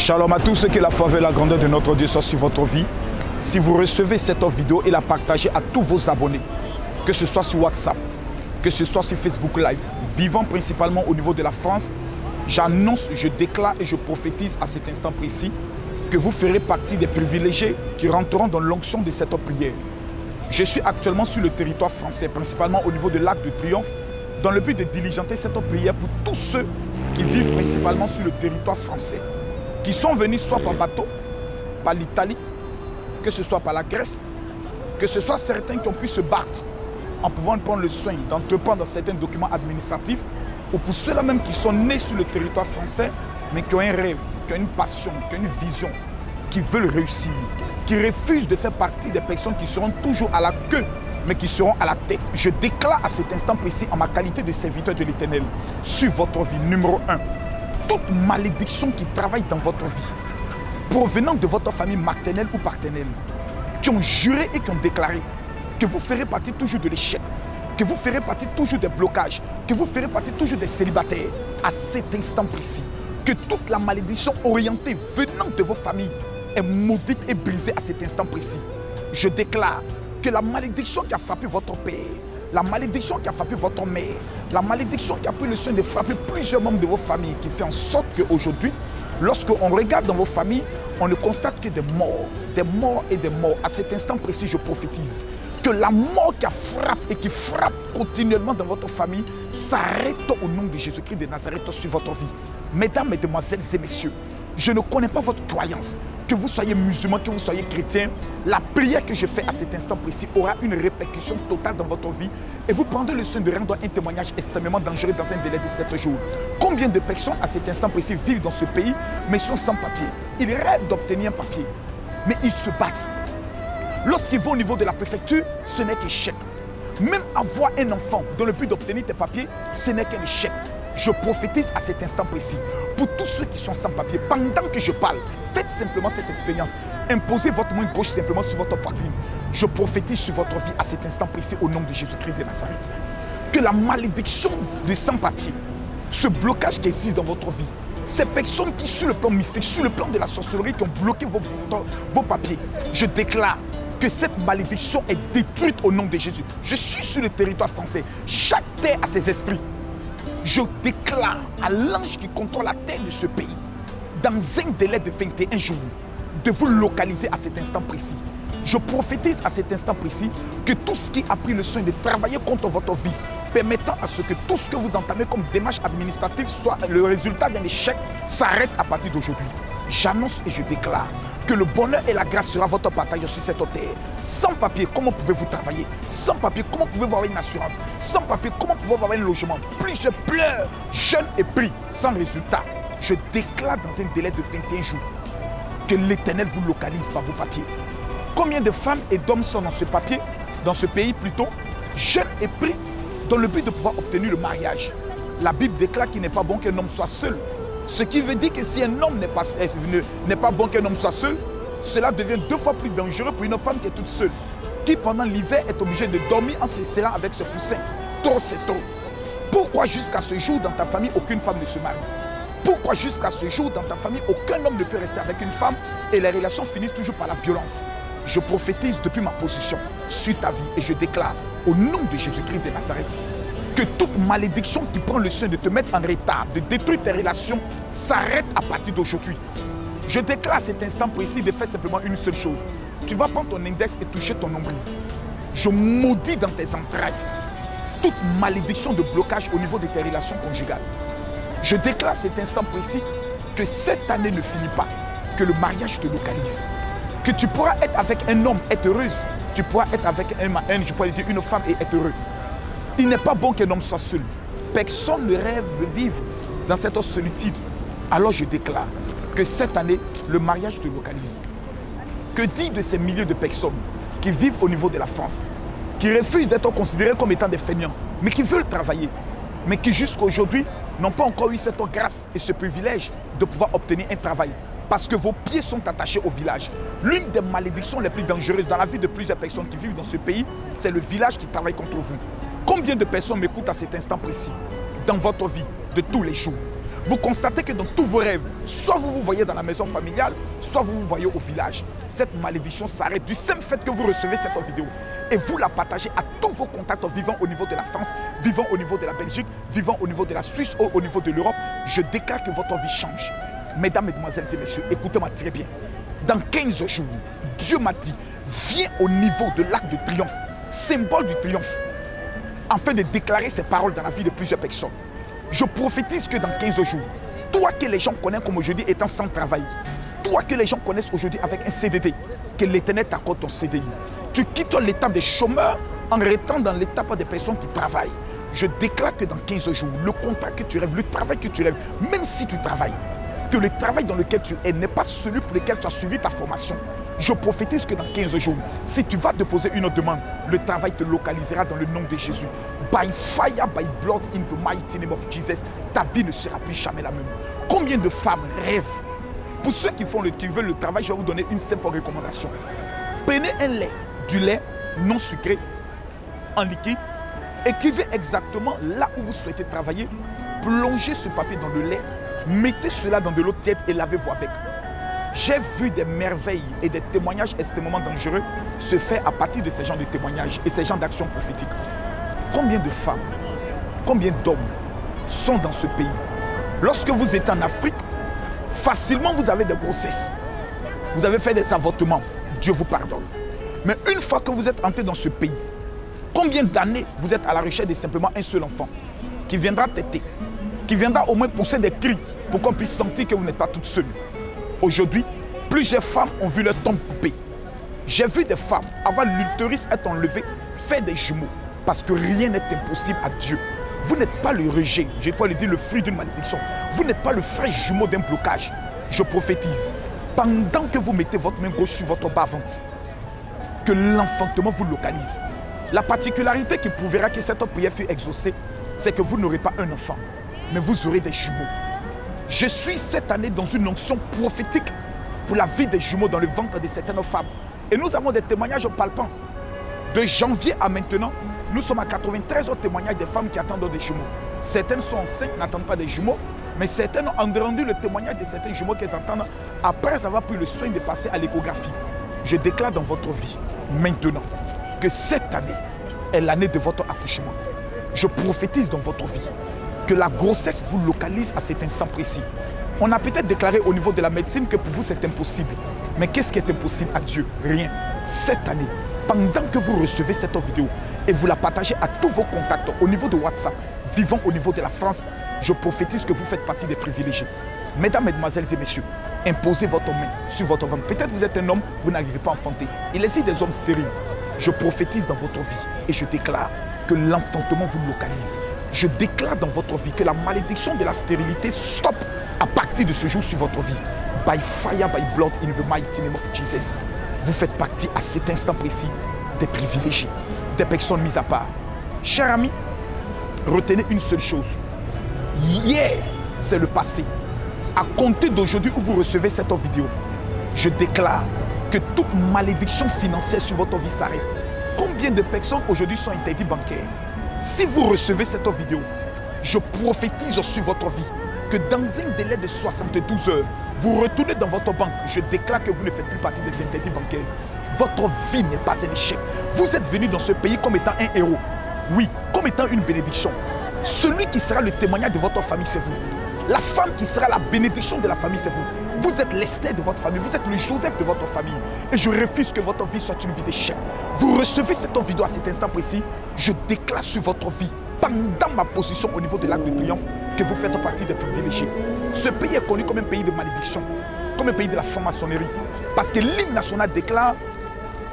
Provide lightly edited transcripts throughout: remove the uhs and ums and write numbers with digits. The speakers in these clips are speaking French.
Shalom à tous, que la faveur et la grandeur de notre Dieu soit sur votre vie. Si vous recevez cette vidéo et la partagez à tous vos abonnés, que ce soit sur WhatsApp, que ce soit sur Facebook Live, vivant principalement au niveau de la France, j'annonce, je déclare et je prophétise à cet instant précis que vous ferez partie des privilégiés qui rentreront dans l'onction de cette prière. Je suis actuellement sur le territoire français, principalement au niveau de l'Arc de Triomphe, dans le but de diligenter cette prière pour tous ceux qui vivent principalement sur le territoire français, qui sont venus soit par bateau, par l'Italie, que ce soit par la Grèce, que ce soit certains qui ont pu se battre en pouvant prendre le soin d'entreprendre certains documents administratifs, ou pour ceux-là même qui sont nés sur le territoire français, mais qui ont un rêve, qui ont une passion, qui ont une vision, qui veulent réussir, qui refusent de faire partie des personnes qui seront toujours à la queue, mais qui seront à la tête. Je déclare à cet instant précis, en ma qualité de serviteur de l'Éternel, sur votre vie, numéro 1, toute malédiction qui travaille dans votre vie, provenant de votre famille maternelle ou paternelle, qui ont juré et qui ont déclaré que vous ferez partie toujours de l'échec, que vous ferez partie toujours des blocages, que vous ferez partie toujours des célibataires, à cet instant précis, que toute la malédiction orientée venant de vos familles est maudite et brisée à cet instant précis. Je déclare que la malédiction qui a frappé votre père, la malédiction qui a frappé votre mère, la malédiction qui a pris le soin de frapper plusieurs membres de vos familles, qui fait en sorte qu'aujourd'hui, lorsqu'on regarde dans vos familles, on ne constate que des morts et des morts. À cet instant précis, je prophétise que la mort qui frappe et qui frappe continuellement dans votre famille s'arrête au nom de Jésus-Christ de Nazareth sur votre vie. Mesdames, mesdemoiselles et messieurs, je ne connais pas votre croyance. Que vous soyez musulman, que vous soyez chrétien, la prière que je fais à cet instant précis aura une répercussion totale dans votre vie et vous prendrez le soin de rendre un témoignage extrêmement dangereux dans un délai de 7 jours. Combien de personnes à cet instant précis vivent dans ce pays mais sont sans papier? Ils rêvent d'obtenir un papier, mais ils se battent. Lorsqu'ils vont au niveau de la préfecture, ce n'est qu'échec. Même avoir un enfant dans le but d'obtenir tes papiers, ce n'est qu'un échec. Je prophétise à cet instant précis. Pour tous ceux qui sont sans papier, pendant que je parle, faites simplement cette expérience. Imposez votre main gauche simplement sur votre poitrine. Je prophétise sur votre vie à cet instant précis au nom de Jésus-Christ de Nazareth. Que la malédiction des sans-papiers, ce blocage qui existe dans votre vie, ces personnes qui sur le plan mystique, sur le plan de la sorcellerie qui ont bloqué vos papiers, je déclare que cette malédiction est détruite au nom de Jésus. Je suis sur le territoire français. Chaque terre a ses esprits. Je déclare à l'ange qui contrôle la terre de ce pays, dans un délai de 21 jours, de vous localiser à cet instant précis. Je prophétise à cet instant précis que tout ce qui a pris le soin de travailler contre votre vie, permettant à ce que tout ce que vous entamez comme démarche administrative soit le résultat d'un échec, s'arrête à partir d'aujourd'hui. J'annonce et je déclare que le bonheur et la grâce sera votre partage sur cette terre. Sans papier, comment pouvez-vous travailler? Sans papier, comment pouvez-vous avoir une assurance? Sans papier, comment pouvez-vous avoir un logement? Plusieurs pleurent, jeunes et pris, sans résultat. Je déclare dans un délai de 21 jours que l'Éternel vous localise par vos papiers. Combien de femmes et d'hommes sont dans ce papier, dans ce pays plutôt, jeunes et pris, dans le but de pouvoir obtenir le mariage? La Bible déclare qu'il n'est pas bon qu'un homme soit seul. Ce qui veut dire que si un homme n'est pas bon qu'un homme soit seul, cela devient 2 fois plus dangereux pour une femme qui est toute seule, qui pendant l'hiver est obligée de dormir en se serrant avec ce poussin. Trop c'est trop. Pourquoi jusqu'à ce jour dans ta famille aucune femme ne se marie? Pourquoi jusqu'à ce jour dans ta famille aucun homme ne peut rester avec une femme et les relations finissent toujours par la violence? Je prophétise depuis ma position sur ta vie et je déclare au nom de Jésus-Christ de Nazareth que toute malédiction qui prend le soin de te mettre en retard, de détruire tes relations, s'arrête à partir d'aujourd'hui. Je déclare à cet instant précis de faire simplement une seule chose. Tu vas prendre ton index et toucher ton nombril. Je maudis dans tes entrailles toute malédiction de blocage au niveau de tes relations conjugales. Je déclare à cet instant précis que cette année ne finit pas, que le mariage te localise, que tu pourras être avec un homme, être heureuse, tu pourras être avec une femme et être heureux. Il n'est pas bon qu'un homme soit seul. Personne ne rêve de vivre dans cette solitude. Alors je déclare que cette année, le mariage te localise. Que dire de ces milliers de personnes qui vivent au niveau de la France, qui refusent d'être considérés comme étant des feignants, mais qui veulent travailler, mais qui jusqu'à aujourd'hui n'ont pas encore eu cette grâce et ce privilège de pouvoir obtenir un travail, parce que vos pieds sont attachés au village. L'une des malédictions les plus dangereuses dans la vie de plusieurs personnes qui vivent dans ce pays, c'est le village qui travaille contre vous. Combien de personnes m'écoutent à cet instant précis, dans votre vie, de tous les jours? Vous constatez que dans tous vos rêves, soit vous vous voyez dans la maison familiale, soit vous vous voyez au village. Cette malédiction s'arrête du simple fait que vous recevez cette vidéo et vous la partagez à tous vos contacts vivant au niveau de la France, vivant au niveau de la Belgique, vivant au niveau de la Suisse ou au niveau de l'Europe. Je déclare que votre vie change. Mesdames, Mesdemoiselles et Messieurs, écoutez-moi très bien. Dans 15 jours, Dieu m'a dit, viens au niveau de l'arc de triomphe, symbole du triomphe, afin de déclarer ces paroles dans la vie de plusieurs personnes. Je prophétise que dans 15 jours, toi que les gens connaissent comme aujourd'hui étant sans travail, toi que les gens connaissent aujourd'hui avec un CDD, que l'Éternel t'accorde ton CDI. Tu quittes l'étape des chômeurs en restant dans l'étape des personnes qui travaillent. Je déclare que dans 15 jours, le contrat que tu rêves, le travail que tu rêves, même si tu travailles, que le travail dans lequel tu es n'est pas celui pour lequel tu as suivi ta formation. Je prophétise que dans 15 jours, si tu vas déposer une demande, le travail te localisera dans le nom de Jésus. By fire, by blood, in the mighty name of Jesus, ta vie ne sera plus jamais la même. Combien de femmes rêvent? Pour ceux qui veulent le travail, je vais vous donner une simple recommandation. Prenez un lait, du lait non sucré, en liquide, écrivez exactement là où vous souhaitez travailler, plongez ce papier dans le lait, mettez cela dans de l'eau tiède et lavez-vous avec. J'ai vu des merveilles et des témoignages extrêmement dangereux se faire à partir de ces genres de témoignages et ces genres d'actions prophétiques. Combien de femmes, combien d'hommes sont dans ce pays? Lorsque vous êtes en Afrique, facilement vous avez des grossesses. Vous avez fait des avortements. Dieu vous pardonne. Mais une fois que vous êtes entré dans ce pays, combien d'années vous êtes à la recherche de simplement un seul enfant qui viendra téter, qui viendra au moins pousser des cris pour qu'on puisse sentir que vous n'êtes pas toute seule. Aujourd'hui, plusieurs femmes ont vu leur tombe coupée. J'ai vu des femmes, avant l'utérus être enlevé, faire des jumeaux. Parce que rien n'est impossible à Dieu. Vous n'êtes pas le rejet, je dois le dire, le fruit d'une malédiction. Vous n'êtes pas le frère jumeau d'un blocage. Je prophétise, pendant que vous mettez votre main gauche sur votre bas-ventre, que l'enfantement vous localise. La particularité qui prouvera que cette prière fut exaucée, c'est que vous n'aurez pas un enfant, mais vous aurez des jumeaux. Je suis cette année dans une onction prophétique pour la vie des jumeaux dans le ventre de certaines femmes. Et nous avons des témoignages palpants. De janvier à maintenant, nous sommes à 93 autres témoignages des femmes qui attendent des jumeaux. Certaines sont enceintes, n'attendent pas des jumeaux, mais certaines ont rendu le témoignage de certains jumeaux qu'elles entendent après avoir pris le soin de passer à l'échographie. Je déclare dans votre vie, maintenant, que cette année est l'année de votre accouchement. Je prophétise dans votre vie que la grossesse vous localise à cet instant précis. On a peut-être déclaré au niveau de la médecine que pour vous c'est impossible. Mais qu'est-ce qui est impossible à Dieu? Rien. Cette année, pendant que vous recevez cette vidéo et vous la partagez à tous vos contacts au niveau de WhatsApp, vivant au niveau de la France, je prophétise que vous faites partie des privilégiés. Mesdames, Mesdemoiselles et Messieurs, imposez votre main sur votre ventre. Peut-être vous êtes un homme, vous n'arrivez pas à enfanter. Il existe des hommes stériles. Je prophétise dans votre vie et je déclare que l'enfantement vous localise. Je déclare dans votre vie que la malédiction de la stérilité stoppe à partir de ce jour sur votre vie. By fire, by blood, in the mighty name of Jesus. Vous faites partie à cet instant précis des privilégiés, des personnes mises à part. Chers amis, retenez une seule chose. Hier, c'est le passé. À compter d'aujourd'hui où vous recevez cette vidéo, je déclare que toute malédiction financière sur votre vie s'arrête. Combien de personnes aujourd'hui sont interdites bancaires? Si vous recevez cette vidéo, je prophétise sur votre vie que dans un délai de 72 heures, vous retournez dans votre banque. Je déclare que vous ne faites plus partie des interdits bancaires. Votre vie n'est pas un échec. Vous êtes venu dans ce pays comme étant un héros. Oui, comme étant une bénédiction. Celui qui sera le témoignage de votre famille, c'est vous. La femme qui sera la bénédiction de la famille, c'est vous. Vous êtes l'Esther de votre famille, vous êtes le Joseph de votre famille. Et je refuse que votre vie soit une vie d'échec. Vous recevez cette vidéo à cet instant précis, je déclare sur votre vie, pendant ma position au niveau de l'Arc de Triomphe, que vous faites partie des privilégiés. Ce pays est connu comme un pays de malédiction, comme un pays de la franc-maçonnerie. Parce que l'hymne national déclare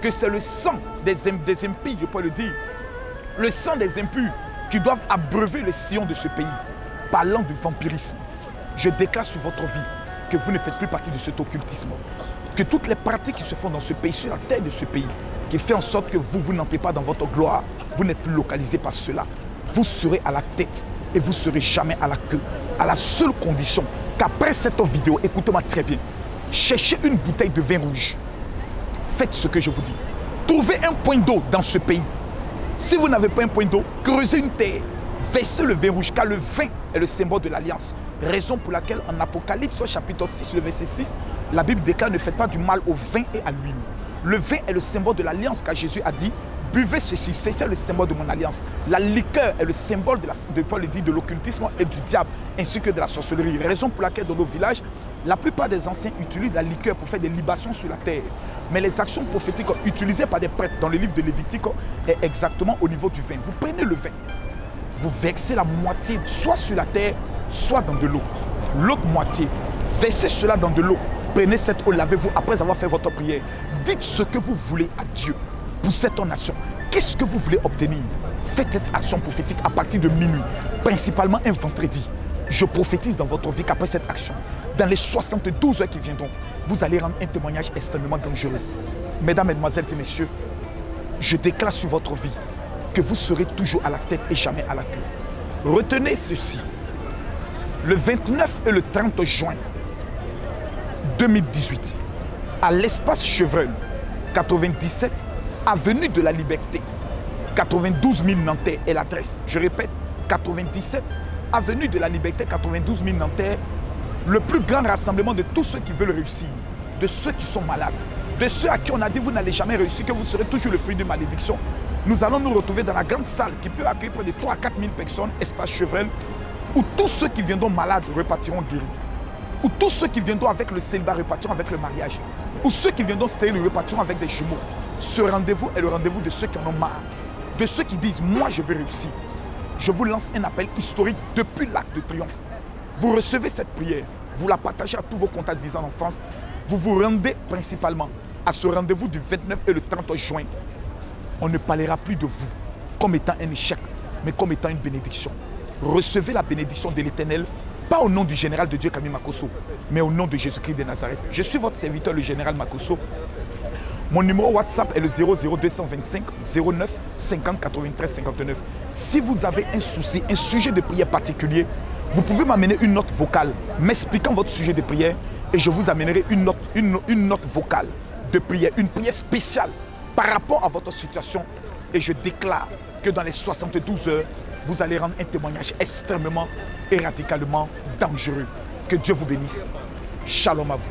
que c'est le sang des impies, je peux le dire, le sang des impurs qui doivent abreuver le sillon de ce pays. Parlant du vampirisme, je déclare sur votre vie que vous ne faites plus partie de cet occultisme. Que toutes les pratiques qui se font dans ce pays, sur la terre de ce pays, qui fait en sorte que vous n'entrez pas dans votre gloire, vous n'êtes plus localisé par cela. Vous serez à la tête et vous ne serez jamais à la queue. À la seule condition qu'après cette vidéo, écoutez-moi très bien, cherchez une bouteille de vin rouge. Faites ce que je vous dis. Trouvez un point d'eau dans ce pays. Si vous n'avez pas un point d'eau, creusez une terre. Versez le vin rouge, car le vin est le symbole de l'alliance. Raison pour laquelle en Apocalypse chapitre 6, le verset 6, la Bible déclare ne faites pas du mal au vin et à l'huile. Le vin est le symbole de l'alliance car Jésus a dit buvez ceci, c'est le symbole de mon alliance. La liqueur est le symbole de l'occultisme et du diable ainsi que de la sorcellerie. Raison pour laquelle dans nos villages, la plupart des anciens utilisent la liqueur pour faire des libations sur la terre. Mais les actions prophétiques utilisées par des prêtres dans le livre de Lévitique est exactement au niveau du vin. Vous prenez le vin, vous versez la moitié soit sur la terre, soit dans de l'eau. L'autre moitié, versez cela dans de l'eau. Prenez cette eau, lavez-vous après avoir fait votre prière. Dites ce que vous voulez à Dieu pour cette nation. Qu'est-ce que vous voulez obtenir? Faites cette action prophétique à partir de minuit, principalement un vendredi. Je prophétise dans votre vie qu'après cette action, dans les 72 heures qui viendront, vous allez rendre un témoignage extrêmement dangereux. Mesdames, Mesdemoiselles et Messieurs, je déclare sur votre vie que vous serez toujours à la tête et jamais à la queue. Retenez ceci. Le 29 et le 30 juin 2018, à l'espace Chevreul, 97, avenue de la Liberté, 92 000 Nanterre est l'adresse. Je répète, 97, avenue de la Liberté, 92 000 Nanterre, le plus grand rassemblement de tous ceux qui veulent réussir, de ceux qui sont malades, de ceux à qui on a dit vous n'allez jamais réussir, que vous serez toujours le fruit de malédiction. Nous allons nous retrouver dans la grande salle qui peut accueillir près de 3 à 4 000 personnes, espace Chevreul, où tous ceux qui viendront malades repartiront guéris, où tous ceux qui viendront avec le célibat repartiront avec le mariage, où ceux qui viendront stériles repartiront avec des jumeaux. Ce rendez-vous est le rendez-vous de ceux qui en ont marre, de ceux qui disent moi je vais réussir. Je vous lance un appel historique depuis l'Arc de Triomphe. Vous recevez cette prière, vous la partagez à tous vos contacts visant l'enfance, vous vous rendez principalement à ce rendez-vous du 29 et le 30 juin. On ne parlera plus de vous comme étant un échec, mais comme étant une bénédiction. Recevez la bénédiction de l'Éternel, pas au nom du général de Dieu Camille Makosso, mais au nom de Jésus-Christ de Nazareth. Je suis votre serviteur, le général Makosso. Mon numéro WhatsApp est le 00225 09 50 93 59. Si vous avez un souci, un sujet de prière particulier, vous pouvez m'amener une note vocale m'expliquant votre sujet de prière et je vous amènerai une note vocale de prière, une prière spéciale par rapport à votre situation. Et je déclare que dans les 72 heures, vous allez rendre un témoignage extrêmement et radicalement dangereux. Que Dieu vous bénisse. Shalom à vous.